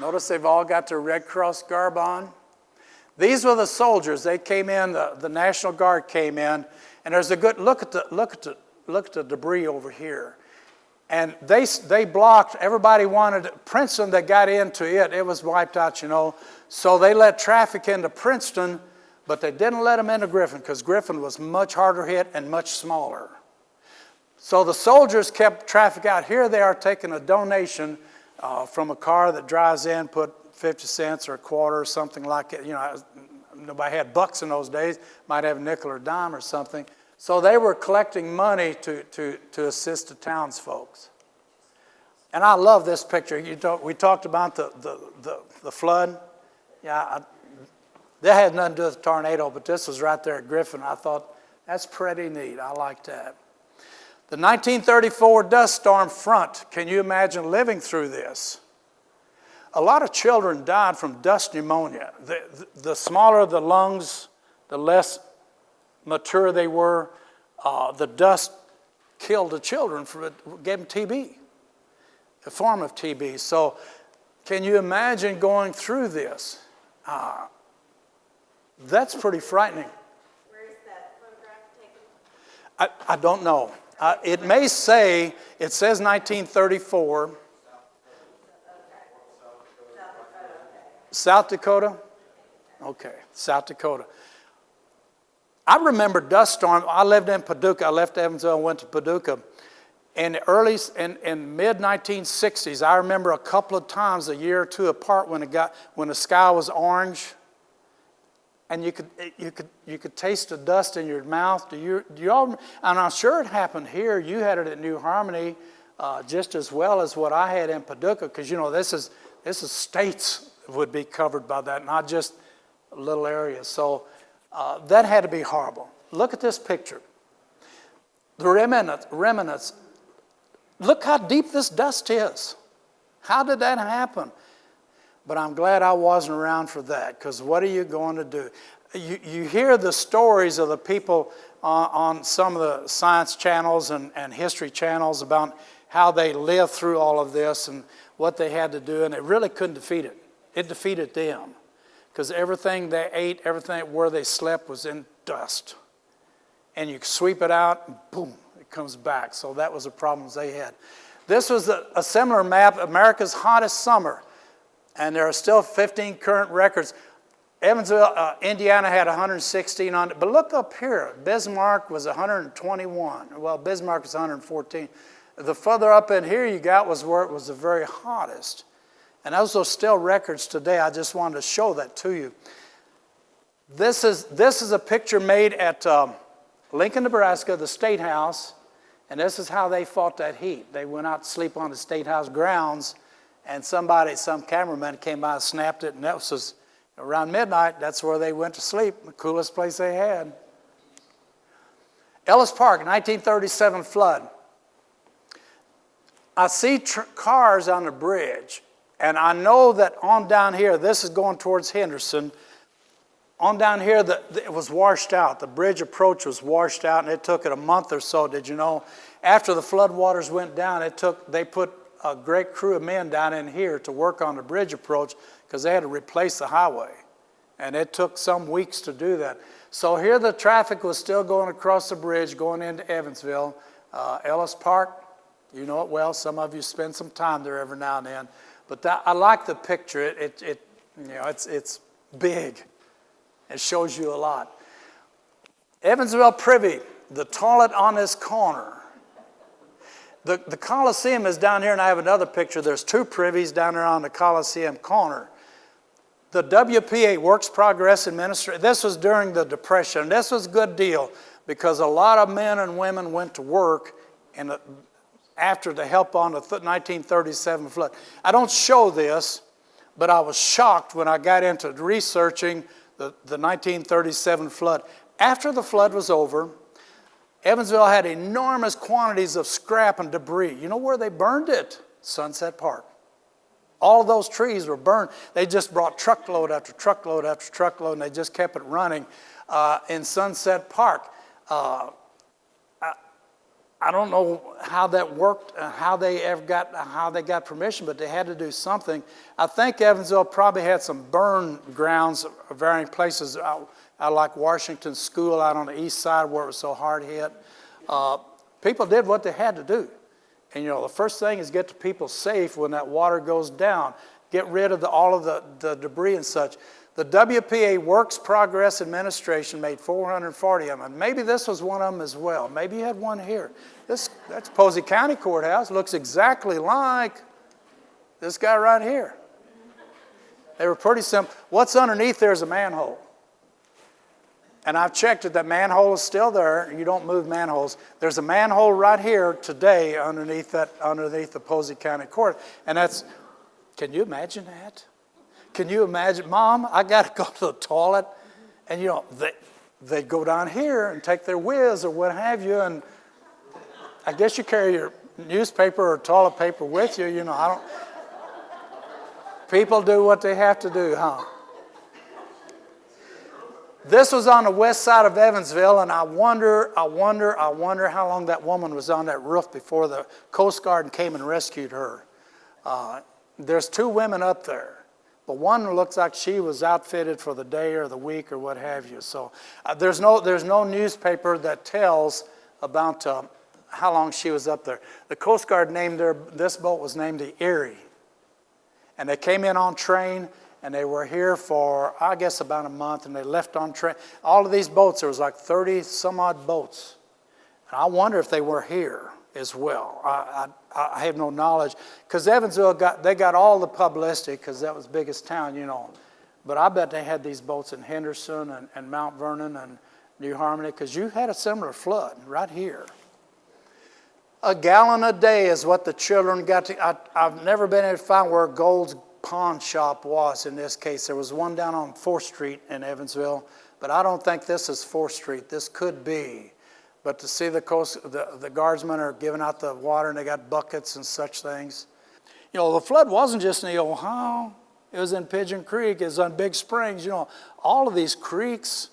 Notice they've all got their Red Cross garb on. These were the soldiers. They came in. The National Guard came in, and there's a good look at the debris over here. And they blocked. Everybody wanted Princeton. That got into it. It was wiped out, you know. So they let traffic into Princeton, but they didn't let them into Griffin because Griffin was much harder hit and much smaller. So the soldiers kept traffic out. Here they are taking a donation from a car that drives in, put 50 cents or a quarter or something like it. You know, nobody had bucks in those days. Might have a nickel or dime or something. So they were collecting money to assist the townsfolk. And I love this picture. We talked about the flood. Yeah, that had nothing to do with the tornado, but this was right there at Griffin. I thought, that's pretty neat. I like that. The 1934 dust storm front. Can you imagine living through this? A lot of children died from dust pneumonia. The smaller the lungs, the less mature they were. The dust killed the children, gave them TB, a form of TB. So can you imagine going through this? That's pretty frightening. Where is that photograph taken? I don't know. It may say, it says 1934. South Dakota? Okay, South Dakota. I remember dust storm. I lived in Paducah. I left Evansville and went to Paducah. In mid-1960s, I remember a couple of times, a year or two apart, when the sky was orange, and you could taste the dust in your mouth. Do you all? And I'm sure it happened here. You had it at New Harmony just as well as what I had in Paducah, because you know this is states would be covered by that, not just a little area. So that had to be horrible. Look at this picture. The remnants. Look how deep this dust is. How did that happen? But I'm glad I wasn't around for that, because what are you going to do? You hear the stories of the people on some of the science channels and history channels about how they lived through all of this and what they had to do, and it really couldn't defeat it. It defeated them, because everything they ate, everything where they slept was in dust. And you sweep it out, and boom, it comes back. So that was the problems they had. This was a similar map, America's hottest summer. And there are still 15 current records. Evansville, Indiana had 116 on it. But look up here. Bismarck was 121. Well, Bismarck was 114. The further up in here you got was where it was the very hottest. And those are still records today. I just wanted to show that to you. This is a picture made at Lincoln, Nebraska, the State House. And this is how they fought that heat. They went out to sleep on the State House grounds. And some cameraman came by and snapped it, and that was around midnight. That's where they went to sleep, the coolest place they had. Ellis Park, 1937 flood. I see cars on the bridge, and I know that on down here, this is going towards Henderson. On down here, it was washed out. The bridge approach was washed out, and it took it a month or so. Did you know? After the flood waters went down, they put a great crew of men down in here to work on the bridge approach, because they had to replace the highway. And it took some weeks to do that. So here the traffic was still going across the bridge, going into Evansville. Ellis Park, you know it well. Some of you spend some time there every now and then. But I like the picture. It's big. It shows you a lot. Evansville Privy, the toilet on this corner. The Coliseum is down here, and I have another picture. There's two privies down there on the Coliseum corner. The WPA, Works Progress Administration, this was during the Depression. This was a good deal, because a lot of men and women went to work after to help on the 1937 flood. I don't show this, but I was shocked when I got into researching the 1937 flood. After the flood was over, Evansville had enormous quantities of scrap and debris. You know where they burned it? Sunset Park. All of those trees were burned. They just brought truckload after truckload after truckload, and they just kept it running in Sunset Park. I I don't know how that worked, how they got permission, but they had to do something. I think Evansville probably had some burn grounds of varying places. I like Washington School out on the east side where it was so hard hit. People did what they had to do. And the first thing is get the people safe when that water goes down. Get rid of all of the debris and such. The WPA Works Progress Administration made 440 of them. And maybe this was one of them as well. Maybe you had one here. That's Posey County Courthouse. Looks exactly like this guy right here. They were pretty simple. What's underneath there is a manhole. And I've checked it. That manhole is still there. You don't move manholes. There's a manhole right here today underneath the Posey County Court. And that's, can you imagine that? Can you imagine, Mom, I got to go to the toilet. And they go down here and take their whiz or what have you. And I guess you carry your newspaper or toilet paper with you. I don't. People do what they have to do, huh? This was on the west side of Evansville, and I wonder how long that woman was on that roof before the Coast Guard came and rescued her. There's 2 women up there, but one looks like she was outfitted for the day or the week or what have you. So there's no newspaper that tells about how long she was up there. The Coast Guard named this boat was named the Erie, and they came in on train. And they were here for, I guess, about a month, and they left on train. All of these boats, there was like 30 some odd boats. And I wonder if they were here as well. I have no knowledge. Because Evansville got all the publicity because that was the biggest town, But I bet they had these boats in Henderson and Mount Vernon and New Harmony because you had a similar flood right here. A gallon a day is what the children got to. I've never been able to find where Gold's pawn shop was in this case. There was one down on 4th Street in Evansville, but I don't think this is 4th Street. This could be. But to see the guardsmen are giving out the water and they got buckets and such things. The flood wasn't just in the Ohio. It was in Pigeon Creek. It was on Big Springs. All of these creeks,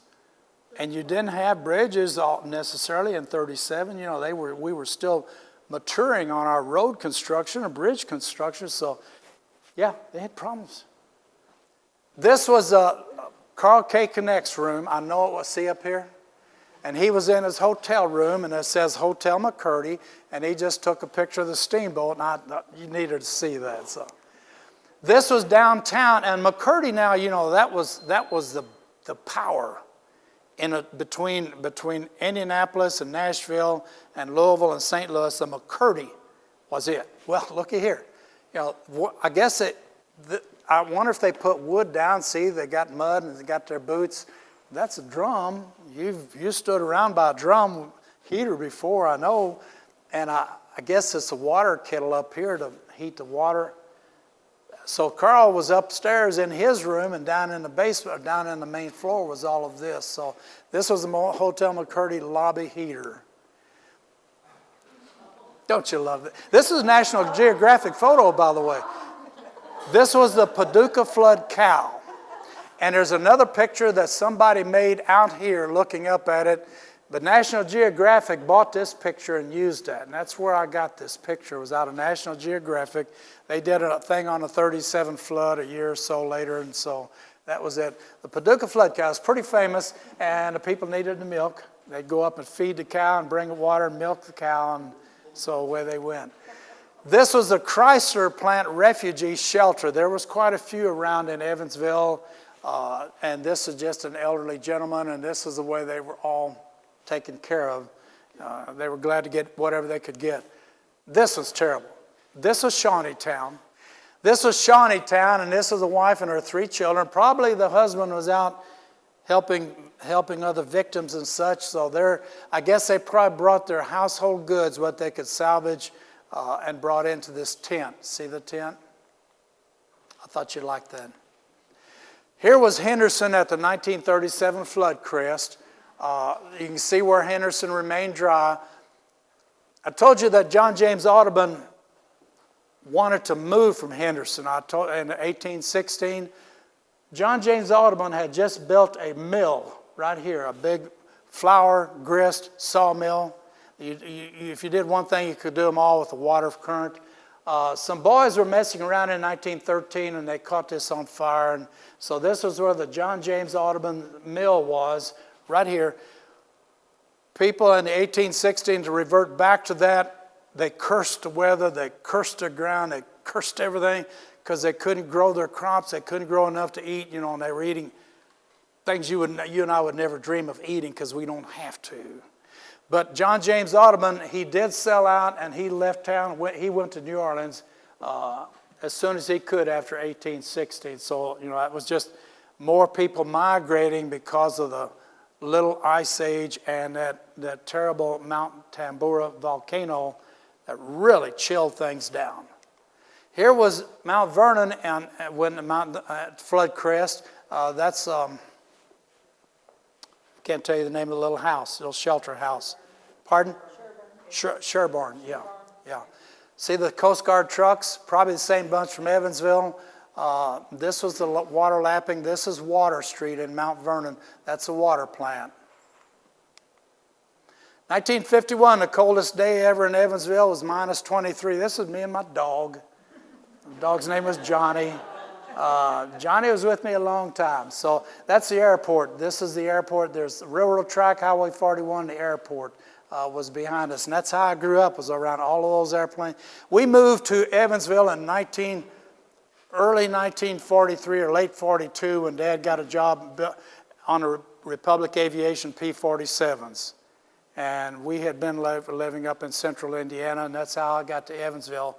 and you didn't have bridges necessarily in 37. We were still maturing on our road construction or bridge construction, so yeah, they had problems. This was Carl K. Connect's room. I know it was, see up here? And he was in his hotel room, and it says Hotel McCurdy, and he just took a picture of the steamboat, and you needed to see that. So this was downtown, and McCurdy now, that was the power between Indianapolis and Nashville and Louisville and St. Louis. The McCurdy was it. Well, looky here. I guess I wonder if they put wood down. See, they got mud and they got their boots. That's a drum. You stood around by a drum heater before, I know. And I guess it's a water kettle up here to heat the water. So Carl was upstairs in his room, and down in the basement, down in the main floor was all of this. So this was the Hotel McCurdy lobby heater. Don't you love it? This is a National Geographic photo, by the way. This was the Paducah Flood cow. And there's another picture that somebody made out here looking up at it. But National Geographic bought this picture and used that. And that's where I got this picture. It was out of National Geographic. They did a thing on the 37 flood a year or so later, and so that was it. The Paducah Flood cow is pretty famous, and the people needed the milk. They'd go up and feed the cow and bring the water and milk the cow, and so away they went. This was the Chrysler plant refugee shelter. There was quite a few around in Evansville, and this is just an elderly gentleman, and this is the way they were all taken care of. They were glad to get whatever they could get. This was terrible. This was Shawneetown. This was Shawneetown, and this was the wife and her 3 children. Probably the husband was out helping other victims and such. So I guess they probably brought their household goods, what they could salvage, and brought into this tent. See the tent? I thought you'd like that. Here was Henderson at the 1937 flood crest. You can see where Henderson remained dry. I told you that John James Audubon wanted to move from Henderson. In 1816, John James Audubon had just built a mill right here, a big flour grist sawmill. If you did one thing, you could do them all with the water current. Some boys were messing around in 1913, and they caught this on fire. And so this is where the John James Audubon Mill was, right here. People in the 1816, to revert back to that, they cursed the weather, they cursed the ground, they cursed everything, because they couldn't grow their crops, they couldn't grow enough to eat, and they were eating things you and I would never dream of eating because we don't have to. But John James Audubon, he did sell out, and he left town. He went to New Orleans as soon as he could after 1816. So, it was just more people migrating because of the little ice age and that terrible Mount Tambora volcano that really chilled things down. Here was Mount Vernon, and when the Mount Flood Crest, that's, can't tell you the name of the little house, little shelter house. Pardon? Sherborne, yeah. See the Coast Guard trucks? Probably the same bunch from Evansville. This was the water lapping. This is Water Street in Mount Vernon. That's a water plant. 1951, the coldest day ever in Evansville was minus 23. This is me and my dog. The dog's name was Johnny. Johnny was with me a long time. So that's the airport. This is the airport. There's the railroad track, Highway 41, the airport was behind us. And that's how I grew up, was around all of those airplanes. We moved to Evansville in early 1943 or late 42 when Dad got a job on a Republic Aviation P-47s. And we had been living up in central Indiana, and that's how I got to Evansville.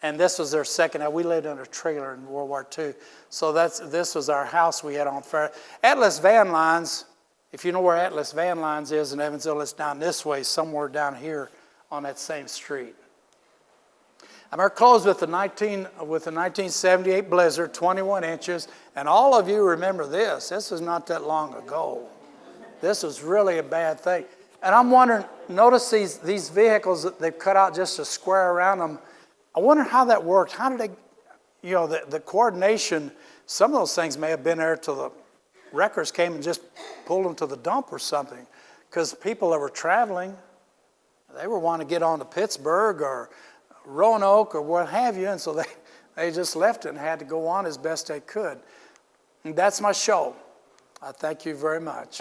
And this was their second. We lived in a trailer in World War II. So this was our house we had on fire. Atlas Van Lines, if you know where Atlas Van Lines is in Evansville, it's down this way, somewhere down here on that same street. I'm going to close with the 1978 blizzard, 21 inches. And all of you remember this. This is not that long ago. This was really a bad thing. And I'm wondering, notice these vehicles that they've cut out just a square around them. I wonder how that worked. How did they, the coordination, some of those things may have been there till the wreckers came and just pulled them to the dump or something. Because people that were traveling, they were wanting to get on to Pittsburgh or Roanoke or what have you, and so they just left it and had to go on as best they could. And that's my show. I thank you very much.